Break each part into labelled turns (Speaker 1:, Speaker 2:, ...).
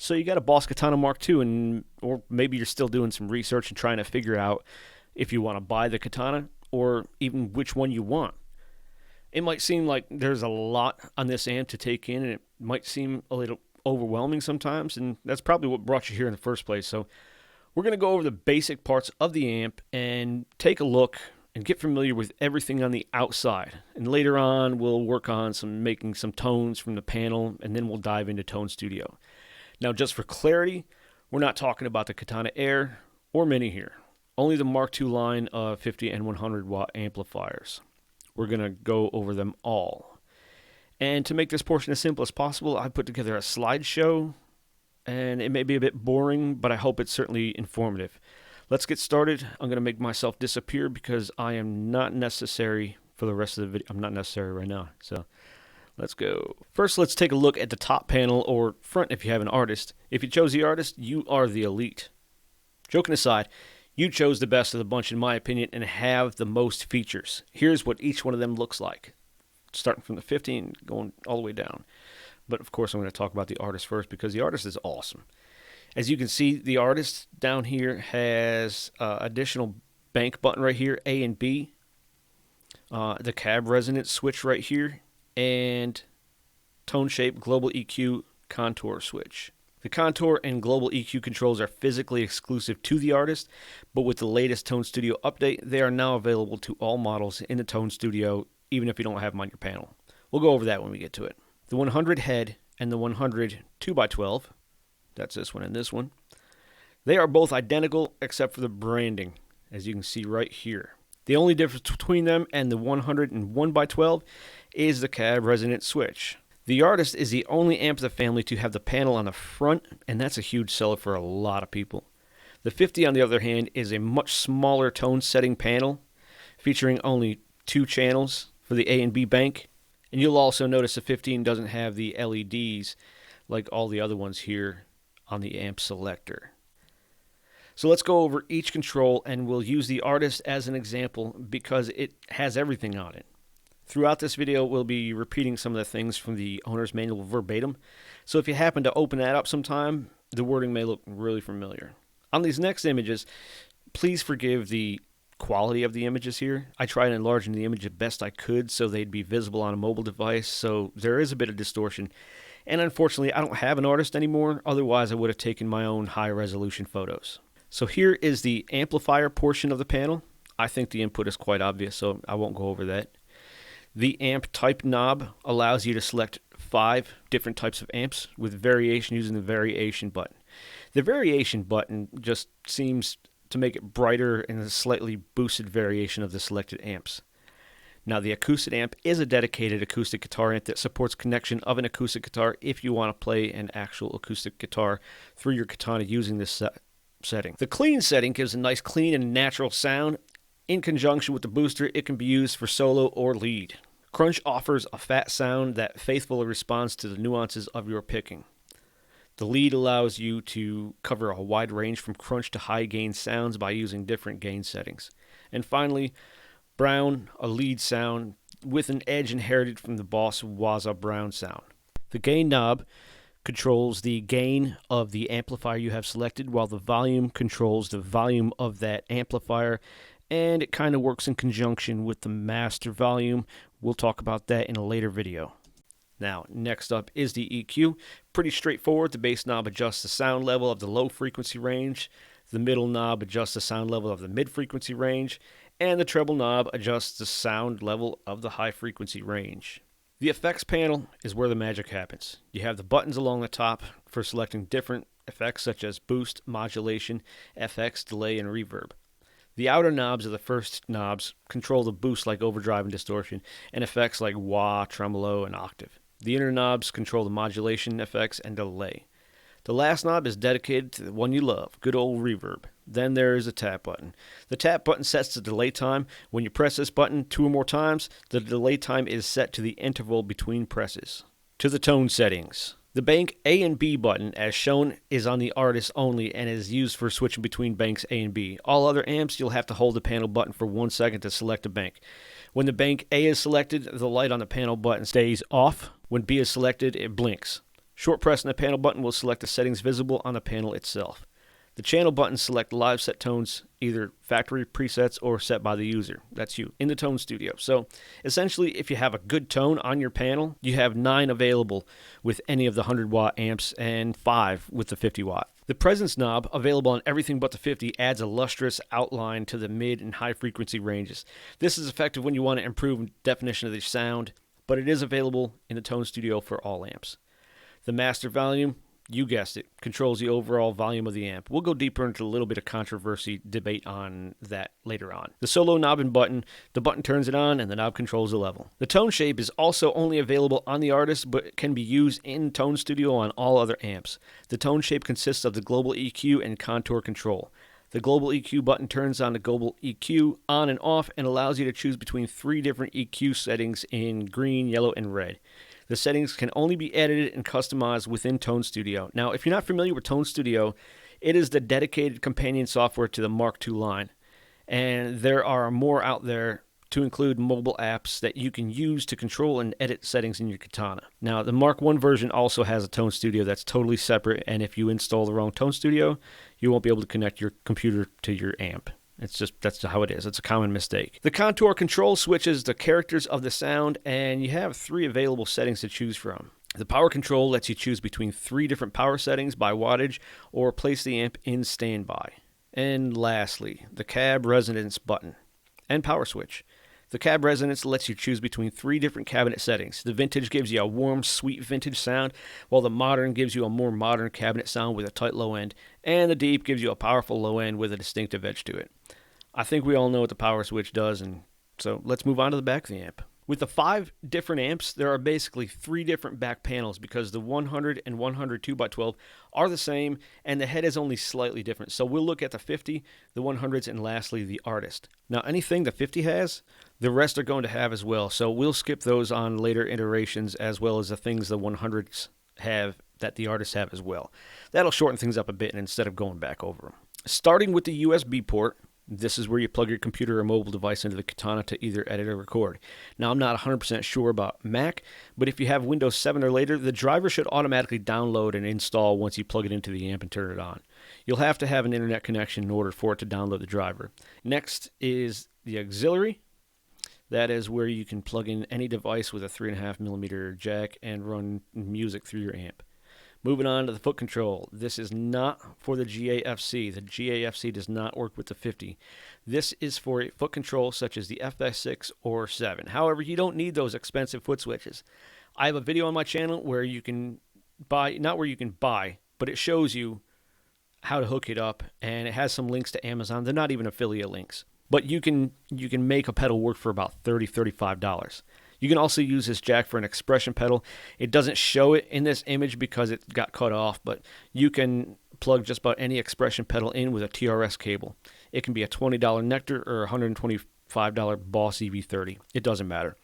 Speaker 1: So you got a Boss Katana Mk-II, or maybe you're still doing some research and trying to figure out if you want to buy the katana or even which one you want. It might seem like there's a lot on this amp to take in, and it might seem a little overwhelming sometimes, and that's probably what brought you here in the first place. So we're going to go over the basic parts of the amp and take a look and get familiar with everything on the outside. And later on, we'll work on making some tones from the panel, and then we'll dive into Tone Studio. Now, just for clarity, we're not talking about the Katana Air or Mini here. Only the Mk-II line of 50 and 100 watt amplifiers. We're going to go over them all. And to make this portion as simple as possible, I put together a slideshow, and it may be a bit boring, but I hope it's certainly informative. Let's get started. I'm going to make myself disappear because I am not necessary for the rest of the video. I'm not necessary right now, so let's go. First, let's take a look at the top panel, or front if you have an artist. If you chose the artist, you are the elite. Joking aside, you chose the best of the bunch in my opinion and have the most features. Here's what each one of them looks like, starting from the 50 and going all the way down. But of course I'm going to talk about the artist first because the artist is awesome. As you can see, the artist down here has additional bank button right here, A and B, the cab resonance switch right here, and tone shape global EQ contour switch. The contour and global EQ controls are physically exclusive to the artist, but with the latest Tone Studio update, they are now available to all models in the Tone Studio, even if you don't have them on your panel. We'll go over that when we get to it. The 100 head and the 100 2x12, that's this one and this one, they are both identical except for the branding, as you can see right here. The only difference between them and the 100 and 1x12 is the cab resonance switch. The artist is the only amp of the family to have the panel on the front, and that's a huge seller for a lot of people. The 50, on the other hand, is a much smaller tone setting panel, featuring only 2 channels for the A and B bank. And you'll also notice the 15 doesn't have the LEDs like all the other ones here on the amp selector. So let's go over each control, and we'll use the artist as an example because it has everything on it. Throughout this video, we'll be repeating some of the things from the owner's manual verbatim. So if you happen to open that up sometime, the wording may look really familiar. On these next images, please forgive the quality of the images here. I tried enlarging the image the best I could so they'd be visible on a mobile device, so there is a bit of distortion. And unfortunately, I don't have an artist anymore, otherwise I would have taken my own high-resolution photos. So here is the amplifier portion of the panel. I think the input is quite obvious, so I won't go over that. The amp type knob allows you to select 5 different types of amps with variation using the variation button. The variation button just seems to make it brighter and a slightly boosted variation of the selected amps. Now, the acoustic amp is a dedicated acoustic guitar amp that supports connection of an acoustic guitar if you want to play an actual acoustic guitar through your Katana using this setting. The clean setting gives a nice clean and natural sound. In conjunction with the booster, it can be used for solo or lead. Crunch offers a fat sound that faithfully responds to the nuances of your picking. The lead allows you to cover a wide range from crunch to high gain sounds by using different gain settings. And finally, brown, a lead sound with an edge inherited from the Boss Waza brown sound. The gain knob controls the gain of the amplifier you have selected, while the volume controls the volume of that amplifier, and it kind of works in conjunction with the master volume. We'll talk about that in a later video. Now, next up is the EQ. Pretty straightforward. The bass knob adjusts the sound level of the low frequency range. The middle knob adjusts the sound level of the mid frequency range. And the treble knob adjusts the sound level of the high frequency range. The effects panel is where the magic happens. You have the buttons along the top for selecting different effects such as boost, modulation, FX, delay, and reverb. The outer knobs of the first knobs control the boost like overdrive and distortion, and effects like wah, tremolo, and octave. The inner knobs control the modulation effects and delay. The last knob is dedicated to the one you love, good old reverb. Then there is the tap button. The tap button sets the delay time. When you press this button 2 or more times, the delay time is set to the interval between presses. To the tone settings. The bank A and B button, as shown, is on the artist only and is used for switching between banks A and B. All other amps, you'll have to hold the panel button for 1 second to select a bank. When the bank A is selected, the light on the panel button stays off. When B is selected, it blinks. Short press on the panel button will select the settings visible on the panel itself. The channel buttons select live set tones, either factory presets or set by the user. That's you, in the Tone Studio. So essentially, if you have a good tone on your panel, you have 9 available with any of the 100 watt amps and 5 with the 50 watt. The presence knob, available on everything but the 50, adds a lustrous outline to the mid and high frequency ranges. This is effective when you want to improve definition of the sound, but it is available in the Tone Studio for all amps. The master volume, you guessed it, controls the overall volume of the amp. We'll go deeper into a little bit of controversy debate on that later on. The solo knob and button, the button turns it on and the knob controls the level. The tone shape is also only available on the Artist, but can be used in Tone Studio on all other amps. The tone shape consists of the global EQ and contour control. The global EQ button turns on the global EQ on and off and allows you to choose between 3 different EQ settings in green, yellow, and red. The settings can only be edited and customized within Tone Studio. Now, if you're not familiar with Tone Studio, it is the dedicated companion software to the Mk-II line. And there are more out there to include mobile apps that you can use to control and edit settings in your Katana. Now, the Mark I version also has a Tone Studio that's totally separate, and if you install the wrong Tone Studio, you won't be able to connect your computer to your amp. That's how it is. It's a common mistake. The contour control switches the characters of the sound, and you have 3 available settings to choose from. The power control lets you choose between 3 different power settings by wattage or place the amp in standby. And lastly, the cab resonance button and power switch. The cab resonance lets you choose between 3 different cabinet settings. The vintage gives you a warm, sweet vintage sound, while the modern gives you a more modern cabinet sound with a tight low end, and the deep gives you a powerful low end with a distinctive edge to it. I think we all know what the power switch does, and so let's move on to the back of the amp. With the 5 different amps, there are basically 3 different back panels because the 100 and 100 2x12 are the same, and the head is only slightly different. So we'll look at the 50, the 100s, and lastly, the Artist. Now, anything the 50 has, the rest are going to have as well. So we'll skip those on later iterations as well as the things the 100s have that the Artists have as well. That'll shorten things up a bit instead of going back over them. Starting with the USB port, this is where you plug your computer or mobile device into the Katana to either edit or record. Now, I'm not 100% sure about Mac, but if you have Windows 7 or later, the driver should automatically download and install once you plug it into the amp and turn it on. You'll have to have an internet connection in order for it to download the driver. Next is the auxiliary. That is where you can plug in any device with a 3.5mm jack and run music through your amp. Moving on to the foot control. This is not for the GAFC. The GAFC does not work with the 50. This is for a foot control such as the FS6 or 7. However, you don't need those expensive foot switches. I have a video on my channel where you can buy, not where you can buy, but it shows you how to hook it up, and it has some links to Amazon. They're not even affiliate links. But you can make a pedal work for about $30, $35. You can also use this jack for an expression pedal. It doesn't show it in this image because it got cut off, but you can plug just about any expression pedal in with a TRS cable. It can be a $20 Nectar or a $125 Boss EV30. It doesn't matter.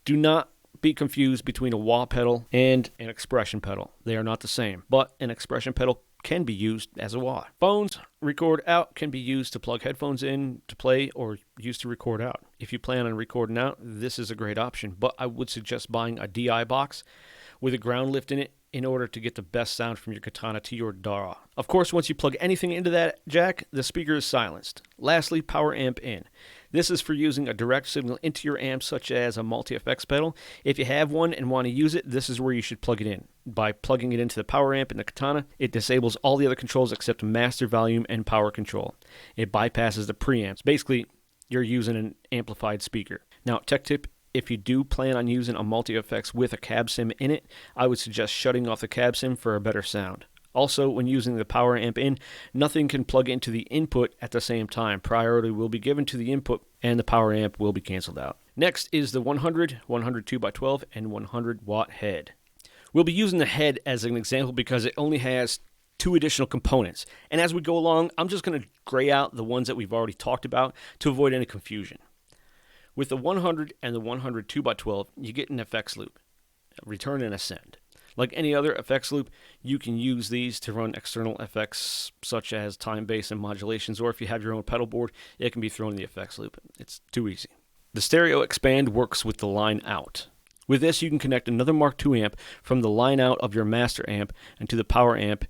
Speaker 1: Do not be confused between a wah pedal and an expression pedal. They are not the same, but an expression pedal can be used as a wah. Phones record out can be used to plug headphones in to play or used to record out. If you plan on recording out, this is a great option, but I would suggest buying a DI box with a ground lift in it in order to get the best sound from your Katana to your DAW. Of course, once you plug anything into that jack, the speaker is silenced. Lastly, power amp in. This is for using a direct signal into your amp, such as a multi-effects pedal. If you have one and want to use it, this is where you should plug it in. By plugging it into the power amp in the Katana, it disables all the other controls except master volume and power control. It bypasses the preamps. Basically, you're using an amplified speaker. Now, tech tip, if you do plan on using a multi-effects with a cab sim in it, I would suggest shutting off the cab sim for a better sound. Also, when using the power amp in, nothing can plug into the input at the same time. Priority will be given to the input and the power amp will be canceled out. Next is the 100, 100 2x12, and 100 watt head. We'll be using the head as an example because it only has 2 additional components. And as we go along, I'm just going to gray out the ones that we've already talked about to avoid any confusion. With the 100 and the 100 2x12, you get an effects loop, return and ascend. Like any other effects loop, you can use these to run external effects such as time bass and modulations, or if you have your own pedal board, it can be thrown in the effects loop. It's too easy. The stereo expand works with the line out. With this, you can connect another Mark II amp from the line out of your master amp and to the power amp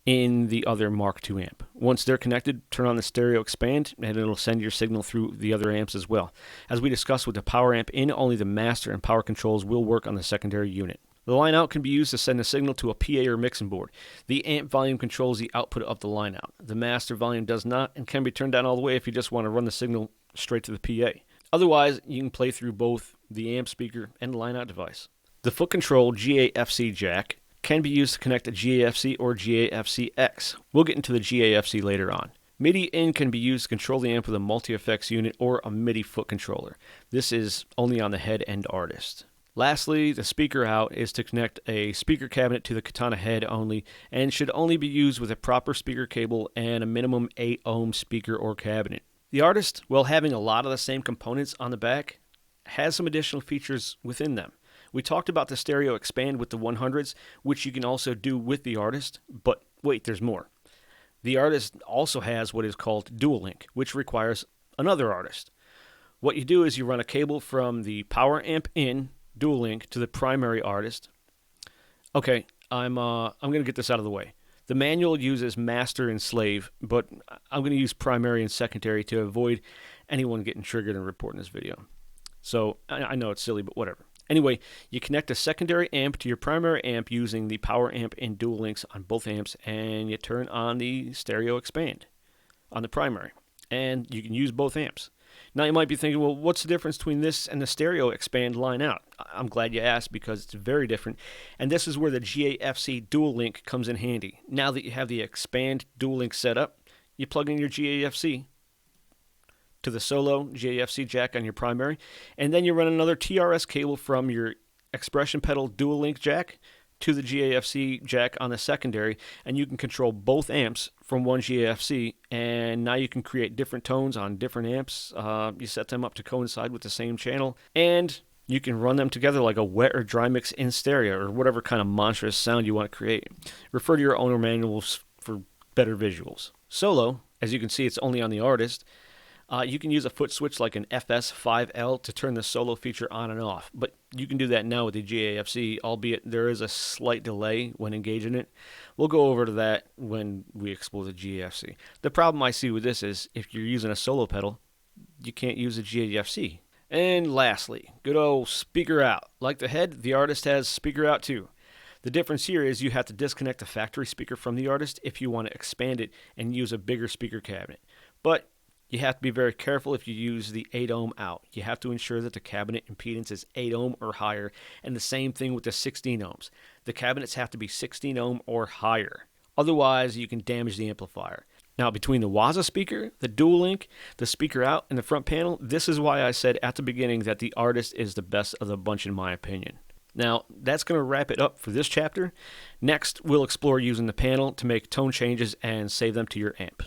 Speaker 1: in the other Mark II amp. Once they're connected, turn on the stereo expand and it'll send your signal through the other amps as well. As we discussed with the power amp in, only the master and power controls will work on the secondary unit. The line out can be used to send a signal to a PA or mixing board. The amp volume controls the output of the line out. The master volume does not and can be turned down all the way if you just want to run the signal straight to the PA. Otherwise, you can play through both the amp speaker and line out device. The foot control GAFC jack can be used to connect a GAFC or GAFC-X. We'll get into the GAFC later on. MIDI in can be used to control the amp with a multi-effects unit or a MIDI foot controller. This is only on the head and artist. Lastly, the speaker out is to connect a speaker cabinet to the Katana head only and should only be used with a proper speaker cable and a minimum 8 ohm speaker or cabinet. The artist, while having a lot of the same components on the back, has some additional features within them. We talked about the stereo expand with the 100s, which you can also do with the artist, but wait, there's more. The artist also has what is called dual link, which requires another artist. What you do is you run a cable from the power amp in dual link to the primary artist. Okay, I'm going to get this out of the way. The manual uses master and slave, but I'm going to use primary and secondary to avoid anyone getting triggered and reporting this video. So I know it's silly, but whatever. Anyway, you connect a secondary amp to your primary amp using the power amp and dual links on both amps, and you turn on the stereo expand on the primary, and you can use both amps. Now you might be thinking, well, what's the difference between this and the stereo expand line out? I'm glad you asked because it's very different, and this is where the GAFC dual link comes in handy. Now that you have the expand dual link set up, you plug in your GAFC to the solo GAFC jack on your primary, and then you run another TRS cable from your expression pedal dual link jack to the GAFC jack on the secondary, and you can control both amps from one GAFC, and now you can create different tones on different amps. You set them up to coincide with the same channel, and you can run them together like a wet or dry mix in stereo, or whatever kind of monstrous sound you want to create. Refer to your owner manuals for better visuals. Solo, as you can see, it's only on the artist. You can use a foot switch like an FS5L to turn the solo feature on and off, but you can do that now with the GAFC, albeit there is a slight delay when engaging it. We'll go over to that when we explore the GAFC. The problem I see with this is if you're using a solo pedal, you can't use a GAFC. And lastly, good old speaker out. Like the head, the artist has speaker out too. The difference here is you have to disconnect the factory speaker from the artist if you want to expand it and use a bigger speaker cabinet. But you have to be very careful if you use the 8 ohm out. You have to ensure that the cabinet impedance is 8 ohm or higher, and the same thing with the 16 ohms. The cabinets have to be 16 ohm or higher. Otherwise, you can damage the amplifier. Now, between the Waza speaker, the dual link, the speaker out, and the front panel, this is why I said at the beginning that the artist is the best of the bunch in my opinion. Now, that's going to wrap it up for this chapter. Next, we'll explore using the panel to make tone changes and save them to your amp.